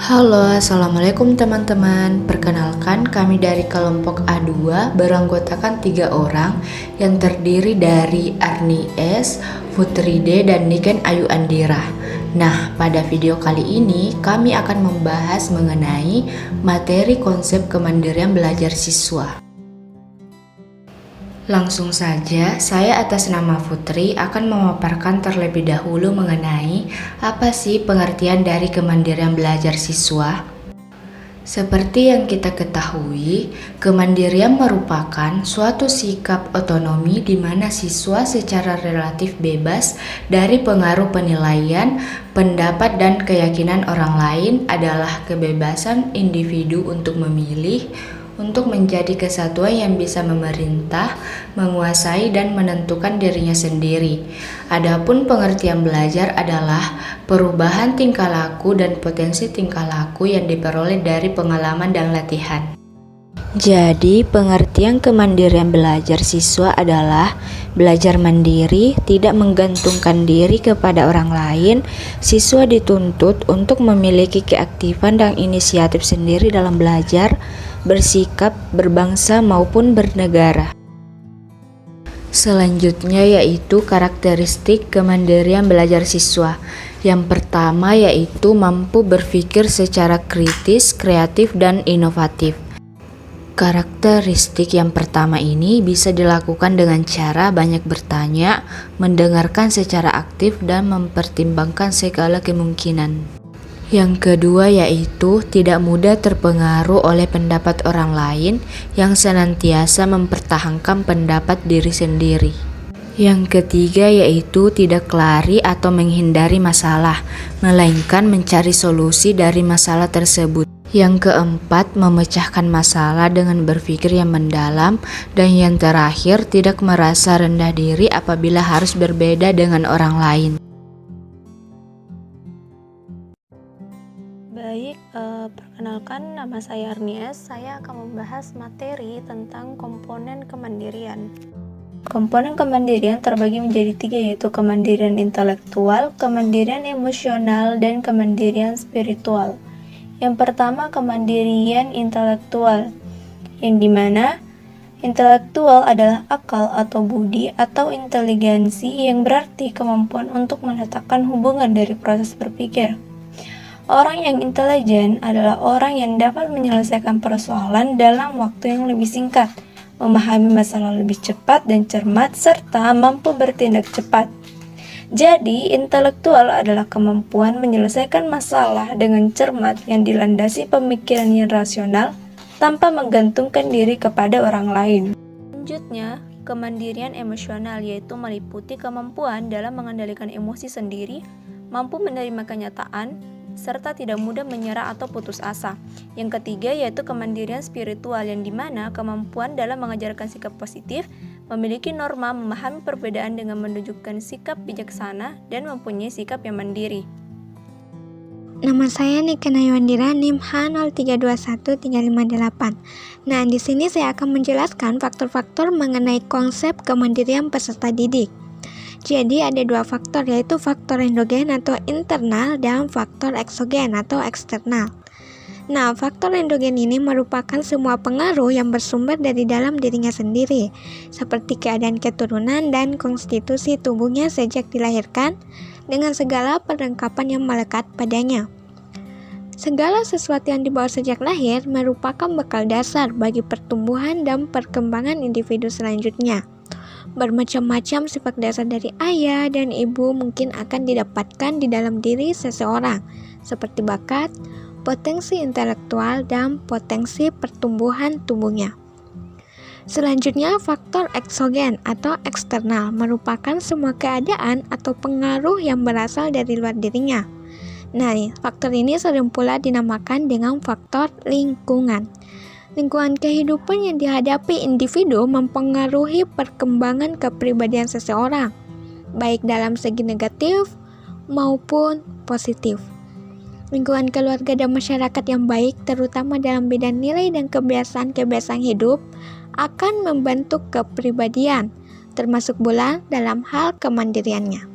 Halo, assalamualaikum teman-teman. Perkenalkan, kami dari kelompok A2 beranggotakan 3 orang yang terdiri dari Arni S, Putri D, dan Niken Ayu Andira. Nah, pada video kali ini kami akan membahas mengenai materi konsep kemandirian belajar siswa. Langsung saja, saya atas nama Putri akan memaparkan terlebih dahulu mengenai apa sih pengertian dari kemandirian belajar siswa. Seperti yang kita ketahui, kemandirian merupakan suatu sikap otonomi di mana siswa secara relatif bebas dari pengaruh penilaian, pendapat, dan keyakinan orang lain adalah kebebasan individu untuk memilih, untuk menjadi kesatuan yang bisa memerintah, menguasai, dan menentukan dirinya sendiri. Adapun pengertian belajar adalah perubahan tingkah laku dan potensi tingkah laku yang diperoleh dari pengalaman dan latihan. Jadi, pengertian kemandirian belajar siswa adalah belajar mandiri, tidak menggantungkan diri kepada orang lain. Siswa dituntut untuk memiliki keaktifan dan inisiatif sendiri dalam belajar, bersikap, berbangsa, maupun bernegara. Selanjutnya yaitu karakteristik kemandirian belajar siswa. Yang pertama yaitu mampu berpikir secara kritis, kreatif, dan inovatif. Karakteristik yang pertama ini bisa dilakukan dengan cara banyak bertanya, mendengarkan secara aktif, dan mempertimbangkan segala kemungkinan. Yang kedua yaitu tidak mudah terpengaruh oleh pendapat orang lain, yang senantiasa mempertahankan pendapat diri sendiri. Yang ketiga yaitu tidak lari atau menghindari masalah, melainkan mencari solusi dari masalah tersebut. Yang keempat, memecahkan masalah dengan berpikir yang mendalam. Dan yang terakhir, tidak merasa rendah diri apabila harus berbeda dengan orang lain. Baik, perkenalkan nama saya Arnies. Saya akan membahas materi tentang komponen kemandirian. Komponen kemandirian terbagi menjadi 3 yaitu kemandirian intelektual, kemandirian emosional, dan kemandirian spiritual. Yang pertama, kemandirian intelektual, yang dimana intelektual adalah akal atau budi atau inteligensi, yang berarti kemampuan untuk meletakkan hubungan dari proses berpikir. Orang yang intelijen adalah orang yang dapat menyelesaikan persoalan dalam waktu yang lebih singkat, memahami masalah lebih cepat dan cermat, serta mampu bertindak cepat. Jadi, intelektual adalah kemampuan menyelesaikan masalah dengan cermat yang dilandasi pemikiran yang rasional tanpa menggantungkan diri kepada orang lain. Selanjutnya, kemandirian emosional yaitu meliputi kemampuan dalam mengendalikan emosi sendiri, mampu menerima kenyataan, serta tidak mudah menyerah atau putus asa. Yang ketiga yaitu kemandirian spiritual, yang dimana kemampuan dalam mengajarkan sikap positif, memiliki norma, memahami perbedaan dengan menunjukkan sikap bijaksana, dan mempunyai sikap yang mandiri. Nama saya Niken Ayu Andira, NIM H03213588. Nah, di sini saya akan menjelaskan faktor-faktor mengenai konsep kemandirian peserta didik. Jadi ada 2 faktor, yaitu faktor endogen atau internal dan faktor eksogen atau eksternal. Nah, faktor endogen ini merupakan semua pengaruh yang bersumber dari dalam dirinya sendiri, seperti keadaan keturunan dan konstitusi tubuhnya sejak dilahirkan, dengan segala perlengkapan yang melekat padanya. Segala sesuatu yang dibawa sejak lahir merupakan bekal dasar bagi pertumbuhan dan perkembangan individu selanjutnya. Bermacam-macam sifat dasar dari ayah dan ibu mungkin akan didapatkan di dalam diri seseorang, seperti bakat, potensi intelektual, dan potensi pertumbuhan tubuhnya. Selanjutnya, faktor eksogen atau eksternal merupakan semua keadaan atau pengaruh yang berasal dari luar dirinya. Nah, faktor ini sering pula dinamakan dengan faktor lingkungan. Lingkungan kehidupan yang dihadapi individu mempengaruhi perkembangan kepribadian seseorang, baik dalam segi negatif maupun positif. Lingkungan keluarga dan masyarakat yang baik, terutama dalam bidang nilai dan kebiasaan-kebiasaan hidup, akan membentuk kepribadian, termasuk pula dalam hal kemandiriannya.